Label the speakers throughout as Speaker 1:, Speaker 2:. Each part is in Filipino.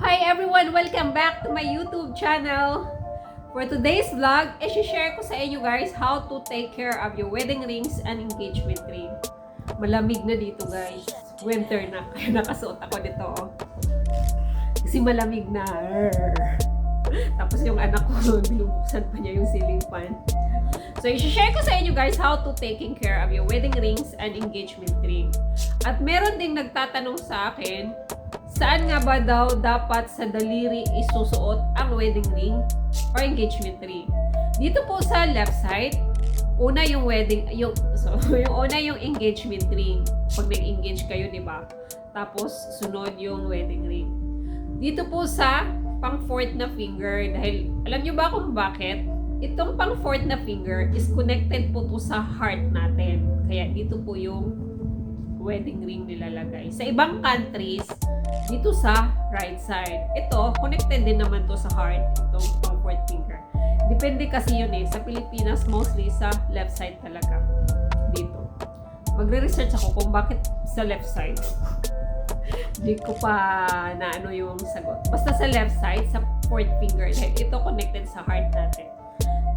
Speaker 1: Hi everyone! Welcome back to my YouTube channel. For today's vlog, i-share ko sa inyo guys how to take care of your wedding rings and engagement ring. Malamig na dito guys. Winter na, kaya nakasuot ako nito. Kasi malamig na. Tapos yung anak ko, binubuksan pa niya yung ceiling fan. So, i-share ko sa inyo guys how to taking care of your wedding rings and engagement ring. At meron ding nagtatanong sa akin, saan nga ba daw dapat sa daliri isusuot ang wedding ring or engagement ring? Dito po sa left side, una yung una yung engagement ring. Pag nag-engage kayo, di ba? Tapos sunod yung wedding ring. Dito po sa pang fourth na finger, dahil alam nyo ba kung bakit? Itong pang fourth na finger is connected po to sa heart natin. Kaya dito po yung wedding ring nilalagay. Sa ibang countries, dito sa right side. Ito, connected din naman to sa heart, itong pang fourth finger. Depende kasi yun eh. Sa Pilipinas, mostly sa left side talaga. Dito. Magre-research ako kung bakit sa left side. Hindi ko pa na ano yung sagot. Basta sa left side, sa fourth finger, ito connected sa heart natin.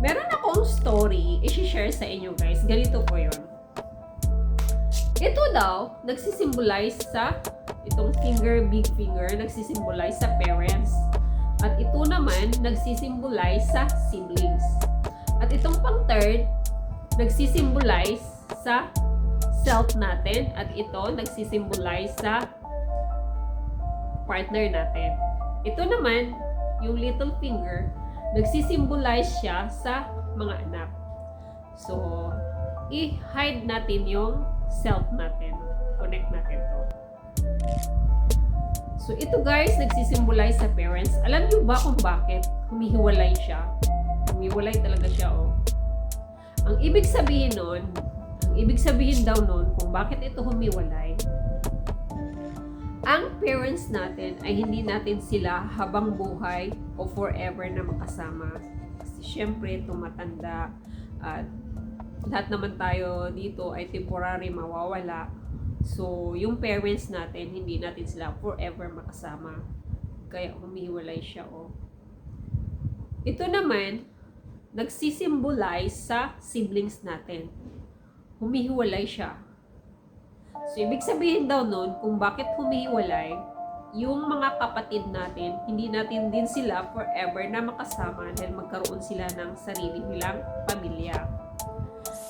Speaker 1: Meron akong story, i-share sa inyo guys. Ganito po yun. Ito daw, nagsisimbolize sa itong finger, big finger, nagsisimbolize sa parents. At ito naman, nagsisimbolize sa siblings. At itong pang third, nagsisimbolize sa self natin. At ito, nagsisimbolize sa partner natin. Ito naman, yung little finger, nagsisimbolize siya sa mga anak. So, i-hide natin yung self natin. Connect natin to. So, ito guys, nagsisimbolize sa parents. Alam niyo ba kung bakit humihiwalay siya? Humihiwalay talaga siya, oh. Ang ibig sabihin daw nun, kung bakit ito humiwalay, ang parents natin ay hindi natin sila habang buhay o forever na makasama. Kasi syempre, tumatanda at lahat naman tayo dito ay temporary mawawala. So, yung parents natin, hindi natin sila forever makasama. Kaya humihiwalay siya, oh. Ito naman, nagsisimbolize sa siblings natin. Humihiwalay siya. So, ibig sabihin daw nun, kung bakit humihiwalay, yung mga kapatid natin, hindi natin din sila forever na makasama dahil magkaroon sila ng sarili nilang pamilya.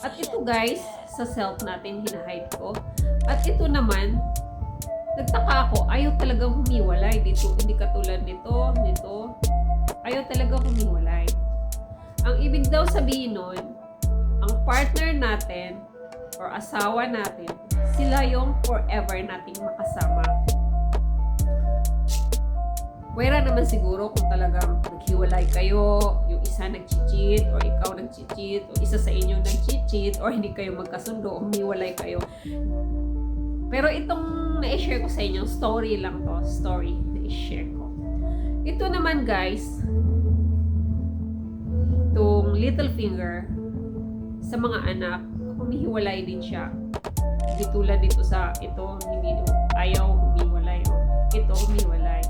Speaker 1: At ito guys, sa self natin hinahide ko. At ito naman, nagtaka ako, ayaw talagang humiwalay dito. Hindi katulad nito. Ayaw talagang humiwalay. Ang ibig daw sabihin nun, ang partner natin or asawa natin, sila yung forever nating makasama. Pwera naman siguro kung talagang naghiwalay kayo, yung isa nag-cheat or ikaw nag-cheat o isa sa inyo nag-cheat or hindi kayo magkasundo, humiwalay kayo. Pero itong na-share ko sa inyo, story lang to. Story na-share ko. Ito naman guys, itong little finger, sa mga anak, humihiwalay din siya. Hindi tulad dito sa ito, hindi ayaw humiwalay. Ito humiwalay.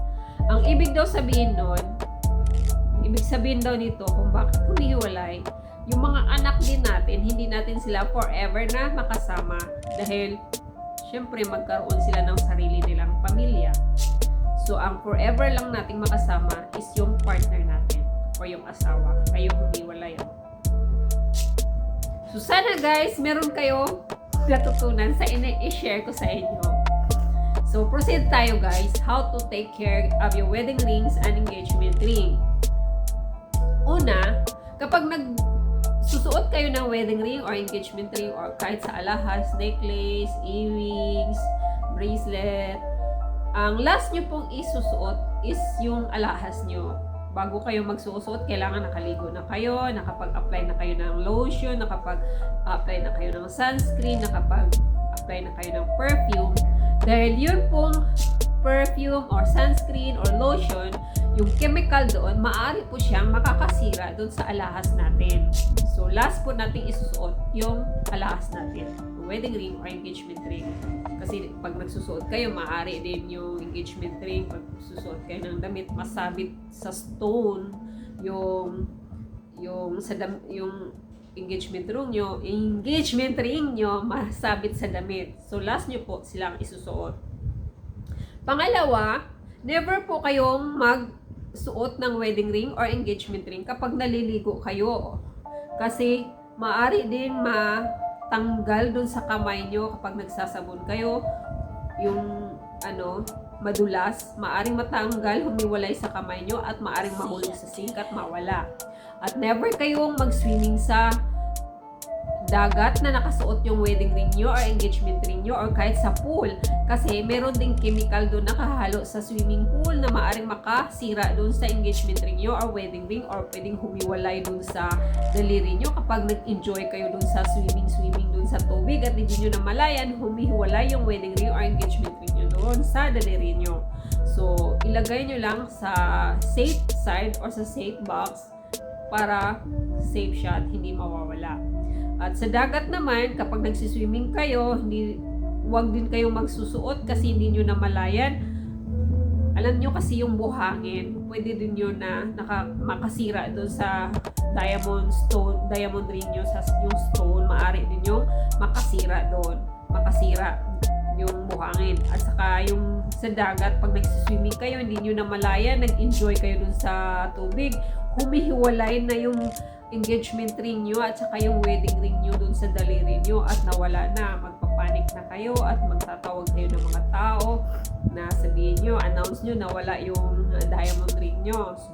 Speaker 1: Ang ibig daw sabihin nun, ibig sabihin daw nito kung bakit humihiwalay, yung mga anak din natin, hindi natin sila forever na makasama dahil syempre magkaroon sila ng sarili nilang pamilya. So, ang forever lang nating makasama is yung partner natin o yung asawa. Kayo humiwalay. So, sana guys, meron kayo natutunan sa i-share ko sa inyo. So, proceed tayo guys, how to take care of your wedding rings and engagement ring. Una, kapag nagsusuot kayo ng wedding ring or engagement ring or kahit sa alahas, necklace, earrings, bracelet, ang last nyo pong isusuot is yung alahas nyo. Bago kayo magsusuot, kailangan nakaligo na kayo, nakapag-apply na kayo ng lotion, nakapag-apply na kayo ng sunscreen, nakapag-apply na kayo ng perfume. Dahil yun pong perfume or sunscreen or lotion, yung chemical doon, maaari po siyang makakasira doon sa alahas natin. So, last po natin isusuot yung alahas natin. Wedding ring or engagement ring. Kasi pag nagsusuot kayo, maaari din yung engagement ring. Pag susuot magsuot kayo ng damit, masabit sa stone yung engagement ring nyo masabit sa damit. So last nyo po silang isusuot. Pangalawa, never po kayong magsuot ng wedding ring or engagement ring kapag naliligo kayo. Kasi maari din matanggal dun sa kamay nyo kapag nagsasabon kayo. Yung madulas, maaring matanggal, humiwalay sa kamay nyo at maaring mahulog sa sink at mawala. At never kayong mag-swimming sa dagat na nakasuot yung wedding ring nyo or engagement ring nyo or kahit sa pool. Kasi meron ding chemical doon nakahalo sa swimming pool na maaring makasira doon sa engagement ring nyo or wedding ring or pwedeng humiwalay doon sa daliri nyo kapag nag-enjoy kayo doon sa swimming doon sa tubig at hindi nyo namalayan, humihiwalay yung wedding ring or engagement ring nyo doon sa daliri nyo. So, ilagay nyo lang sa safe side or sa safe box para safe siya at hindi mawawala. At sa dagat naman, kapag nagsiswimming kayo, huwag din kayong magsusuot kasi hindi nyo namalayan. Alam nyo kasi yung buhangin, pwede din yun na makasira doon sa diamond ring nyo, sa yung stone, maaari din yung makasira doon. Makasira yung buhangin. At saka yung sa dagat, pag nagsiswimming kayo, hindi nyo namalayan, nag-enjoy kayo doon sa tubig, humihiwalay na yung engagement ring nyo at saka yung wedding ring nyo dun sa daliri nyo at nawala na, magpapanik na kayo at magtatawag kayo ng mga tao na sabihin nyo, announce nyo na wala yung diamond ring nyo. So,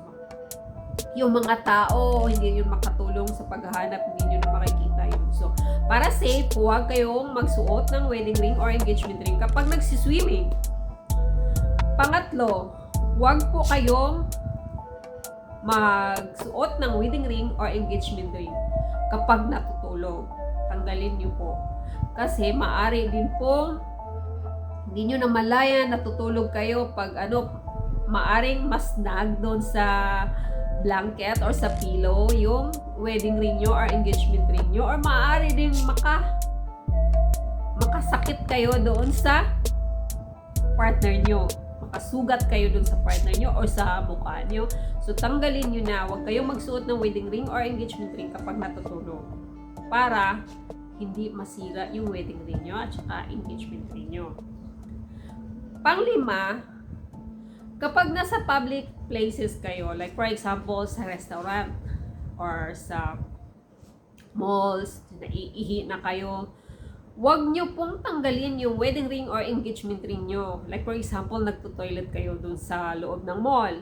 Speaker 1: yung mga tao, hindi nyo makatulong sa paghahanap, hindi nyo na makikita yun. So, para safe, huwag kayong magsuot ng wedding ring or engagement ring kapag nagsiswimming. Pangatlo, huwag po kayong magsuot ng wedding ring or engagement ring kapag natutulog. Tanggalin nyo po. Kasi maaari din po hindi nyo namalayan, natutulog kayo pag maaring masnag doon sa blanket or sa pillow yung wedding ring nyo or engagement ring nyo or maaari din makasakit kayo doon sa partner nyo. Makasugat kayo dun sa partner nyo or sa mukha nyo. So, tanggalin nyo na. Huwag kayong magsuot ng wedding ring or engagement ring kapag natutulog. Para hindi masira yung wedding ring nyo at saka engagement ring nyo. Panglima, kapag nasa public places kayo, like for example, sa restaurant or sa malls, naiihi na kayo, huwag nyo pong tanggalin yung wedding ring or engagement ring nyo. Like for example, nagto-toilet kayo dun sa loob ng mall.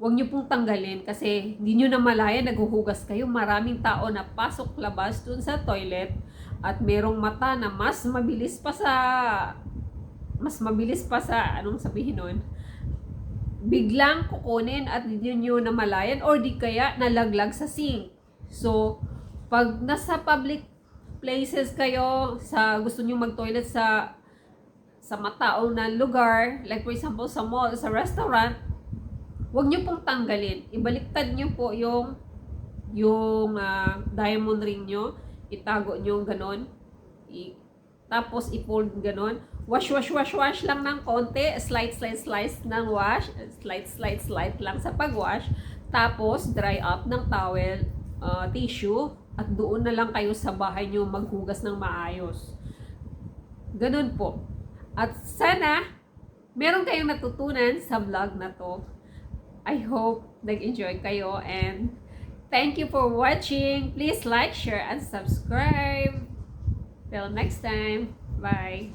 Speaker 1: Huwag nyo pong tanggalin kasi hindi nyo namalaya, naghuhugas kayo. Maraming tao na pasok-labas dun sa toilet at merong mata na mas mabilis pa sa, anong sabihin nun? Biglang kukunin at hindi nyo namalayan or di kaya nalaglag sa sink. So, pag nasa public places kayo, gusto nyo mag-toilet sa mataong na lugar, like for example sa mall, sa restaurant, huwag nyo pong tanggalin. Ibaliktad nyo po yung diamond ring nyo, itago nyo ganon, tapos i-fold ganon, wash lang ng konti, slide ng wash, slide lang sa pag-wash, tapos dry up ng towel, tissue, at doon na lang kayo sa bahay nyo maghugas ng maayos. Ganun po. At sana, meron kayong natutunan sa vlog na to. I hope nag-enjoy kayo and thank you for watching. Please like, share, and subscribe. Till next time. Bye.